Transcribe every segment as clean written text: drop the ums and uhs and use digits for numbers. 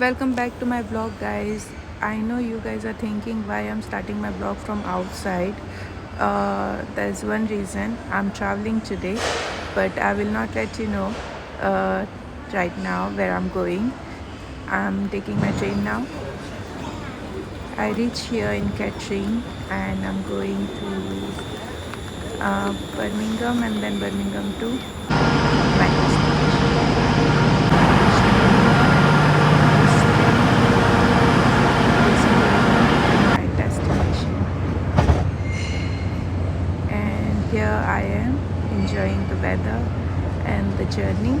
Welcome back to my vlog, guys. I know you guys are thinking why I'm starting my vlog from outside. There's one reason. I'm traveling today, but I will not let you know uh, right now where I'm going. I'm taking my train now. I reach here in Kettering and I'm going to Birmingham and then Birmingham to my destination. And here I am enjoying the weather and the journey.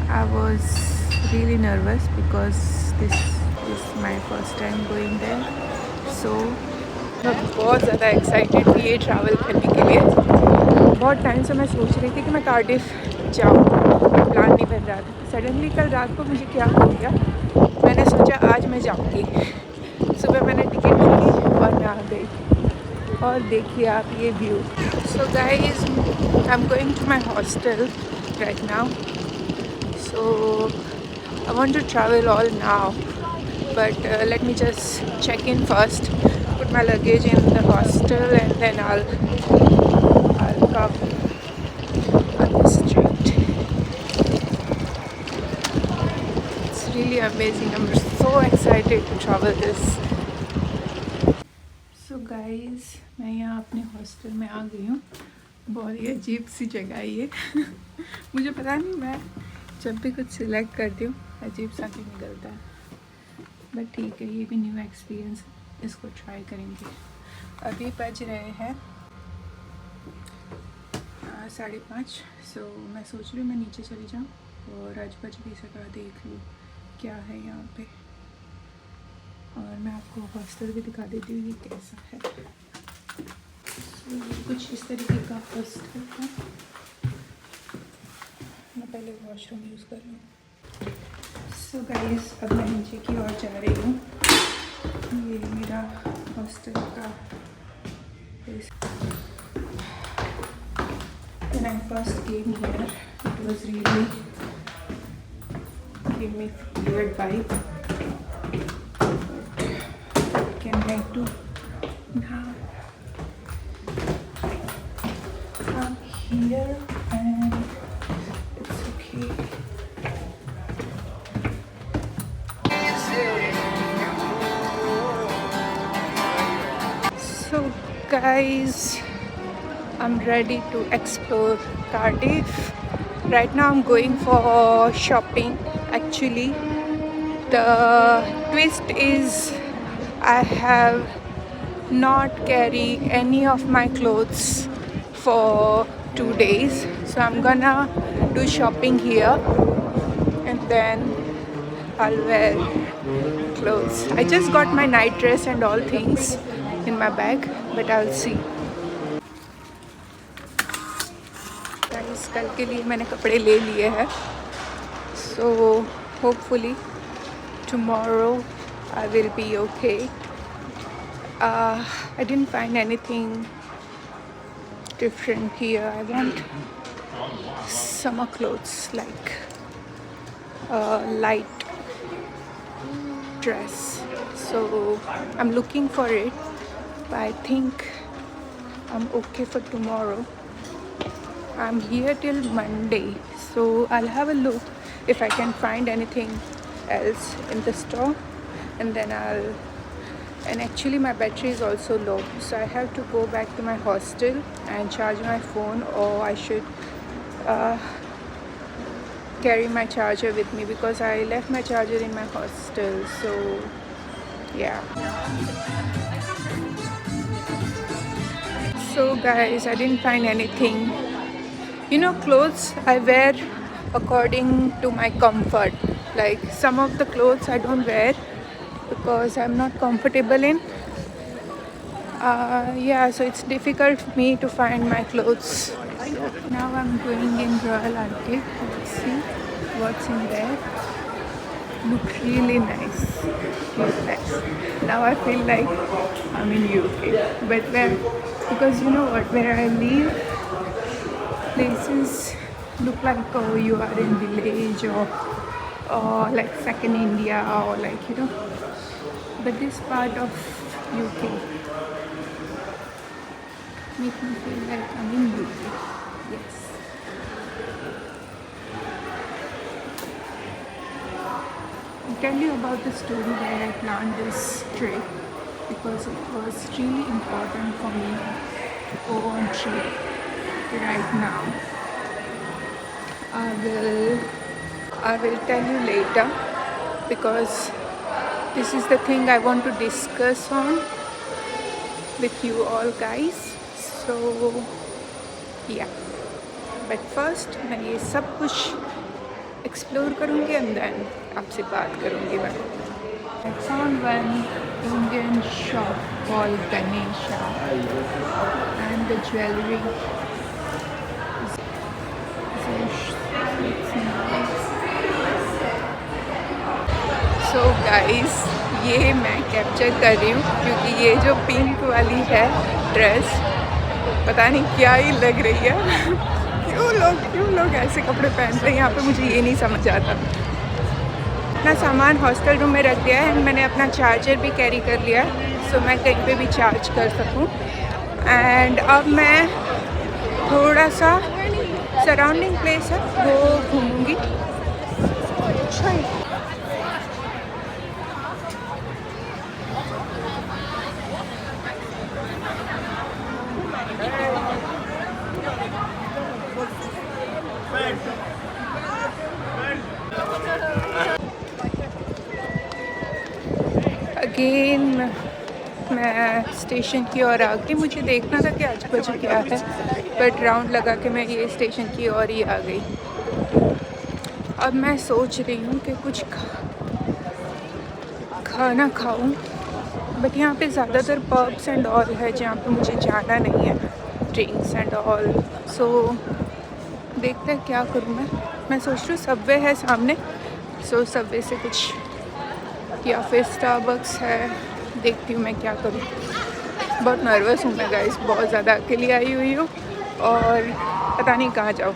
I was really nervous because this is my first time going there, so मैं बहुत ज़्यादा excited थी ये travel करने के लिए। बहुत time से मैं सोच रही थी कि मैं कार्डिफ जाऊँ, पर प्लान नहीं बन रहा था। सडनली कल रात को मुझे क्या हो गया, मैंने सोचा आज मैं जाऊँगी। सुबह मैंने टिकट की और मैं आ गई। और देखिए आप ये view. So guys, I am going to my hostel right now. So I want to travel all now, but let me just check in first, put my luggage in the hostel, and then I'll come on the street. It's really amazing. I'm so excited to travel this. So guys, मैं यहाँ अपने hostel में आ गई हूँ. बहुत ही अजीब सी जगह है ये. मुझे पता नहीं, मैं जब भी कुछ सिलेक्ट करती हूँ अजीब सा क्यों निकलता है, बट ठीक है, ये भी न्यू एक्सपीरियंस, इसको ट्राई करेंगे. अभी बज रहे हैं 5:30. सो मैं सोच रही हूँ मैं नीचे चली जाऊँ और आज भी सका देख लूँ क्या है यहाँ पे, और मैं आपको हॉस्टल भी दिखा देती हूँ ये कैसा है. so, कुछ इस तरीके का हॉस्टल है. मैं पहले वॉशरूम यूज़ कर लूँ. सो गाइस, अब मैं नीचे की ओर जा रही हूँ. ये मेरा हॉस्टल का when I first came here, it was really gave me weird vibe. What can I do now? I'm here and it's okay. So guys, I'm ready to explore Cardiff. Right now I'm going for shopping. Actually, the twist is I have not carried any of my clothes for 2 days. So I'm gonna do shopping here and then I'll wear clothes. I just got my night dress and all things in my bag, but I'll see. Guys, कल के लिए मैंने कपड़े ले लिए हैं. So hopefully tomorrow I will be okay. I didn't find anything different here. I want summer clothes like a light dress. So I'm looking for it, but I think I'm okay for tomorrow. I'm here till Monday, so I'll have a look if I can find anything else in the store, and then and actually my battery is also low, so I have to go back to my hostel and charge my phone, or I should carry my charger with me because I left my charger in my hostel. So yeah. So guys, I didn't find anything. You know, clothes I wear according to my comfort. Like some of the clothes I don't wear because I'm not comfortable in. Yeah, so it's difficult for me to find my clothes. So now I'm going in Royal Arctic. Let's see what's in there. Look really nice. Look nice. Now I feel like I'm in UK. But where? Because you know what? Where I live, places look like you are in village or like second India or like but this part of UK make me feel like I'm in UK. Yes. I'll tell you about the story where I planned this trip because it was really important for me to go on trip right now. I will tell you later because this is the thing I want to discuss on with you all guys. So yeah, but first मैं ये सब कुछ explore करूँगी and then आपसे बात करूँगी मैं. I found one Indian shop called Ganesha and the jewelry so guys ये मैं कैप्चर कर रही हूँ क्योंकि ये जो पिंक वाली है ड्रेस पता नहीं क्या ही लग रही है. क्यों लोग ऐसे कपड़े पहन रहे हैं यहाँ पे, मुझे ये नहीं समझ आता. अपना सामान हॉस्टल रूम में रख दिया है. मैंने अपना चार्जर भी कैरी कर लिया है सो मैं कहीं पे भी चार्ज कर सकूँ. एंड अब मैं थोड़ा सा सराउंडिंग प्लेस है वो घूमूंगी. अगेन मैं स्टेशन की ओर आ गई. मुझे देखना था कि आजू बाजू क्या है बट राउंड लगा के मैं ये स्टेशन की ओर ही आ गई. अब मैं सोच रही हूँ कि कुछ खाना खाऊं बट यहाँ पे ज़्यादातर पब्स एंड ऑल है जहाँ पे मुझे जाना नहीं है, ड्रिंक्स एंड ऑल. सो देखते हैं क्या करूँ मैं सोच रही हूँ सबवे है सामने. सो सबवे से कुछ या फिर स्टारबक्स है, देखती हूँ मैं क्या करूँ. बहुत नर्वस हूँ मैं गाइस, बहुत ज़्यादा अकेली आई हुई हूँ और पता नहीं कहाँ जाऊँ,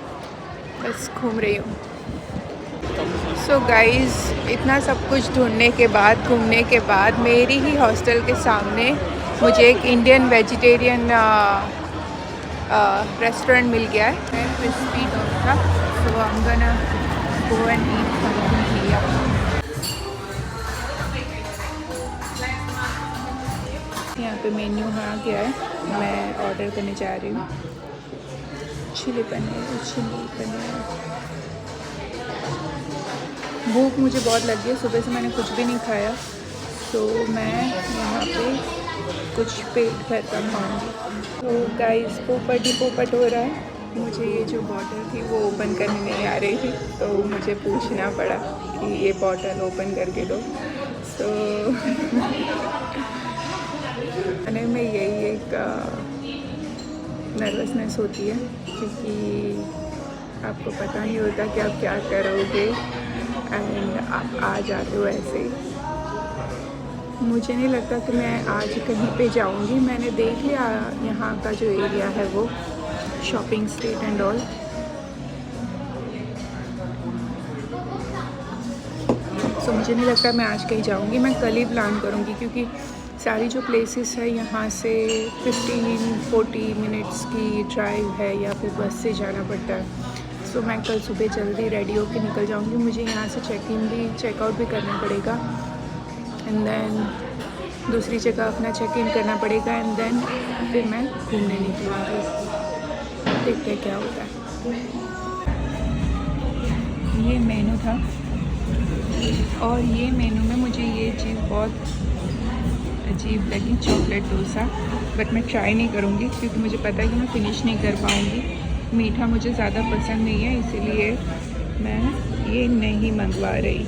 बस घूम रही हूँ. सो गाइस इतना सब कुछ ढूंढने के बाद घूमने के बाद मेरी ही हॉस्टल के सामने मुझे एक इंडियन वेजिटेरियन रेस्टोरेंट मिल गया है, crispy dosa. So I am gonna go and eat something here. यहाँ पे मेन्यू आ गया है, मैं ऑर्डर करने जा रही हूँ. चिली पनीर. भूख मुझे बहुत लगी है, सुबह से मैंने कुछ भी नहीं खाया. तो मैं यहाँ पे कुछ पेट भर कर खाऊँगी. तो गाइस पोपट हो रहा है. मुझे ये जो बॉटल थी वो ओपन करने नहीं आ रही थी तो मुझे पूछना पड़ा कि ये बॉटल ओपन करके दो. तो खाने में यही एक नर्वसनेस होती है क्योंकि आपको पता नहीं होता कि आप क्या करोगे एंड आप आ जाते हो ऐसे ही. मुझे नहीं लगता कि मैं आज कहीं पे जाऊंगी. मैंने देख लिया यहाँ का जो एरिया है वो शॉपिंग स्ट्रीट एंड ऑल. सो मुझे नहीं लगता मैं आज कहीं जाऊंगी. मैं कल ही प्लान करूँगी क्योंकि सारी जो प्लेसेस है यहाँ से 15-40 मिनट्स की ड्राइव है या फिर बस से जाना पड़ता है. सो मैं कल सुबह जल्दी रेडी होकर निकल जाऊँगी. मुझे यहाँ से चेकआउट भी करना पड़ेगा एंड देन दूसरी जगह अपना चेक इन करना पड़ेगा एंड देन फिर मैं घूमने निकलूँगी. देखते हैं क्या होता है. ये मेनू था और ये मेनू में मुझे ये चीज़ बहुत अजीब लगी, चॉकलेट डोसा. बट मैं ट्राई नहीं करूँगी क्योंकि मुझे पता है कि मैं फिनिश नहीं कर पाऊँगी. मीठा मुझे ज़्यादा पसंद नहीं है इसीलिए मैं ये नहीं मंगवा रही.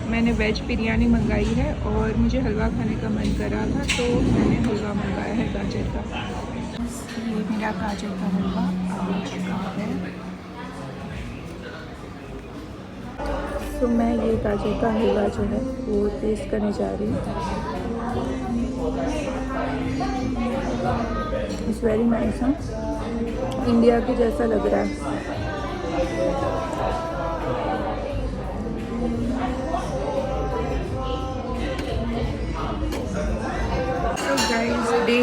मैंने वेज बिरयानी मंगाई है और मुझे हलवा खाने का मन कर रहा था तो मैंने हलवा मंगाया है गाजर का. ये मेरा गाजर का हलवा आ चुका है. तो मैं ये गाजर का हलवा जो है वो टेस्ट करने जा रही हूँ. It's very nice. इंडिया के जैसा लग रहा है. तो गाइस डे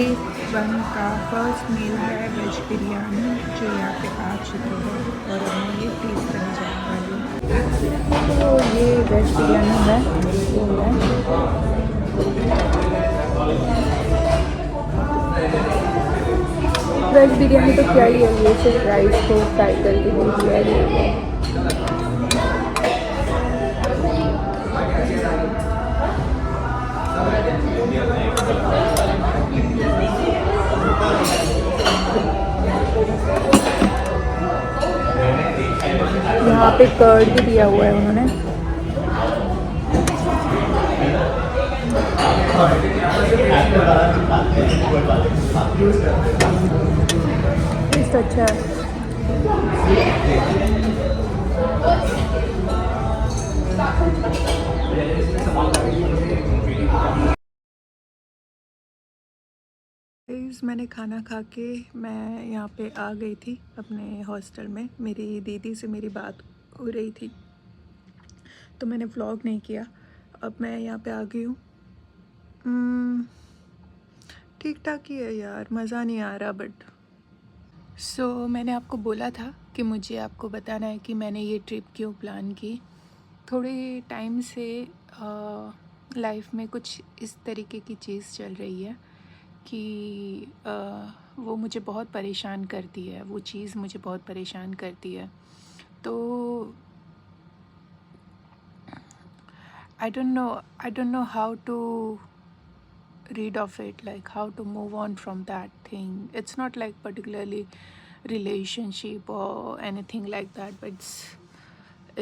1 का फर्स्ट मील है वेज बिरयानी जो यहाँ पे आ चुकी है और मैं ये टेस्ट करने जाने वाली हूँ। तो ये वेज बिरयानी है, ये है वेज बिरयानी। तो क्या ही है, ये सिर्फ राइस को फ्राई करके दी है। यहाँ पे कर्ड भी दिया हुआ है उन्होंने। टेस्ट अच्छा है। मैंने खाना खा के मैं यहाँ पे आ गई थी अपने हॉस्टल में। मेरी दीदी से मेरी बात हो रही थी तो मैंने व्लॉग नहीं किया। अब मैं यहाँ पे आ गई हूँ। ठीक ठाक ही है यार, मज़ा नहीं आ रहा बट मैंने आपको बोला था कि मुझे आपको बताना है कि मैंने ये ट्रिप क्यों प्लान की। थोड़े टाइम से लाइफ में कुछ इस तरीके की चीज़ चल रही है कि वो मुझे बहुत परेशान करती है, वो चीज़ मुझे बहुत परेशान करती है। तो I don't know how to read of it, like how to move on from that thing. It's not like particularly relationship or anything like that, but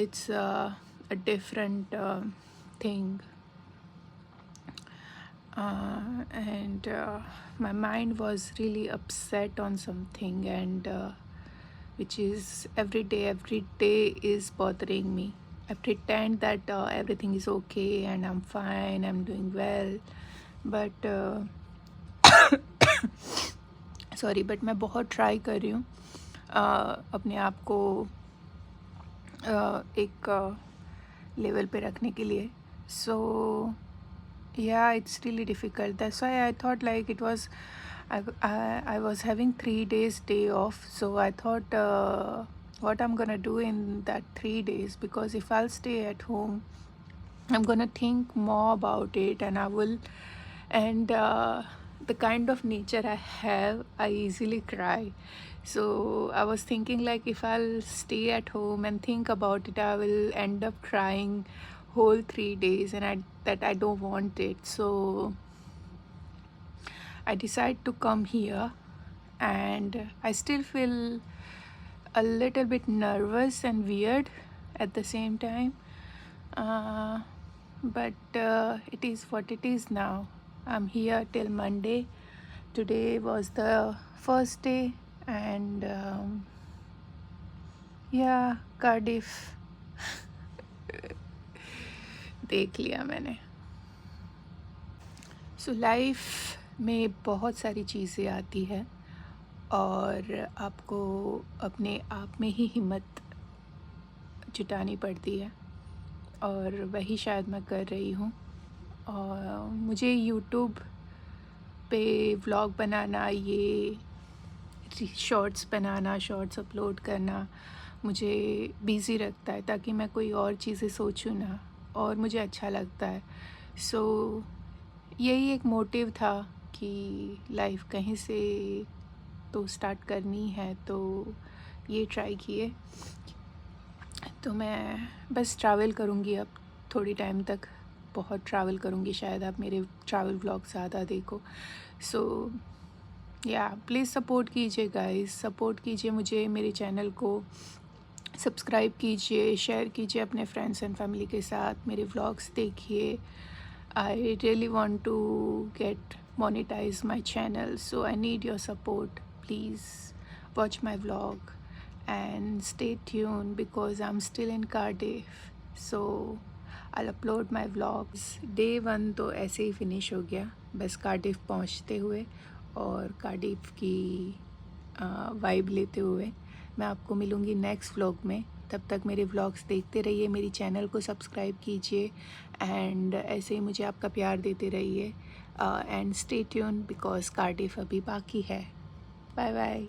it's a different thing. And my mind was really upset on something, and which is every day is bothering me. I pretend that everything is okay and I'm fine, I'm doing well, but sorry, but मैं बहुत try कर रही हूँ अपने आप को एक level पे रखने के लिए. सो yeah, it's really difficult. That's why I thought like it was I was having 3 days day off, so I thought what I'm gonna do in that 3 days, because if I'll stay at home I'm gonna think more about it, and I will, and the kind of nature I have, I easily cry. So I was thinking like if I'll stay at home and think about it, I will end up crying whole 3 days, and I don't want it. So I decided to come here, and I still feel a little bit nervous and weird at the same time, but it is what it is now. I'm here till Monday. Today was the first day, and yeah, Cardiff देख लिया मैंने. So life में बहुत सारी चीज़ें आती है और आपको अपने आप में ही हिम्मत जुटानी पड़ती है, और वही शायद मैं कर रही हूँ. और मुझे यूट्यूब पे व्लॉग बनाना, ये शॉर्ट्स बनाना, शॉर्ट्स अपलोड करना मुझे बिज़ी रखता है, ताकि मैं कोई और चीज़ें सोचूं ना, और मुझे अच्छा लगता है. सो यही एक मोटिव था कि लाइफ कहीं से तो स्टार्ट करनी है, तो ये ट्राई किए. तो मैं बस ट्रैवल करूँगी अब थोड़ी टाइम तक, बहुत ट्रैवल करूँगी. शायद आप मेरे ट्रैवल व्लॉग ज़्यादा देखो. सो या प्लीज़ सपोर्ट कीजिए गाइस, सपोर्ट कीजिए मुझे, मेरे चैनल को सब्सक्राइब कीजिए, शेयर कीजिए अपने फ्रेंड्स एंड फैमिली के साथ, मेरे व्लॉग्स देखिए. I really want to get monetize my channel, so I need your support. Please watch my vlog and stay tuned, because I'm still in Cardiff, so I'll upload my vlogs. Day 1 तो ऐसे ही finish हो गया बस Cardiff पहुंचते हुए और Cardiff की vibe लेते हुए. मैं आपको मिलूँगी नेक्स्ट व्लॉग में। तब तक मेरे व्लॉग्स देखते रहिए, मेरी चैनल को सब्सक्राइब कीजिए एंड ऐसे ही मुझे आपका प्यार देते रहिए and stay tune because Cardiff अभी बाकी है। Bye bye.